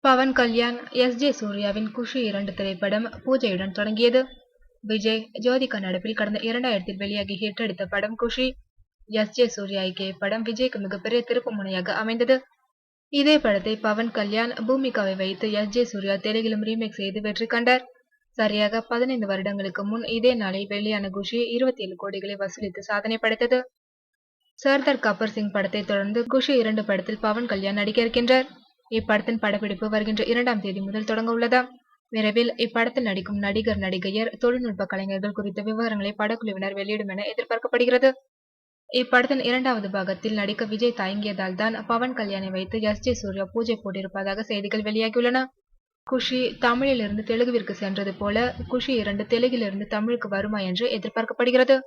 Pawan Kalyan S J. சூர்யாவின் குஷி 2 திரைப்படம் பூஜையுடன் தொடங்கியது. விஜய், ஜோதிகா நடிப்பில் கடந்த 2000 வெளியாகி ஹிட் அடித்த படம் குஷி. எஸ்.ஜே. சூர்யா இயக்கிய இப்படம் விஜய்க்கு மிகப்பெரிய திருப்பு முனையாக அமைந்தது. இதே படத்தை பவன் கல்யாண், பூமிகாவை வைத்து எஸ்.ஜே. சூர்யா தெலுங்கிலும் ரீமேக் செய்து வெற்றி கண்டார். சரியாக 15 வருடங்களுக்கு முன் இதே நாளில் வெளியான குஷி 27 கோடிகளை வசூலித்து சாதனை படைத்தது. சர்தார் கபூர் சிங் படத்தை தொடர்ந்து குஷி 2 படத்தில் பவன் கல்யாண் நடிக்க இருக்கின்றார். இப்படத்தின் படப்பிடிப்பு வருகின்ற 2ஆம் தேதி முதல் தொடங்க உள்ளதாம். விரைவில் இப்படத்தில் நடிக்கும் நடிகர், நடிகையர், தொழில்நுட்ப கலைஞர்கள் குறித்த விவரங்களை படக்குழுவினர் வெளியிடும் என எதிர்பார்க்கப்படுகிறது. இப்படத்தின் 2வது பாகத்தில் நடிக்க விஜய் தயங்கியதால் தான் பவன் கல்யாணை வைத்து எஸ்.ஜே. சூர்யா பூஜை போட்டிருப்பதாக செய்திகள் வெளியாகியுள்ளன. குஷி தமிழிலிருந்து தெலுங்குவிற்கு சென்றது போல குஷி 2 தெலுங்கிலிருந்து தமிழுக்கு வருமா என்று எதிர்பார்க்கப்படுகிறது.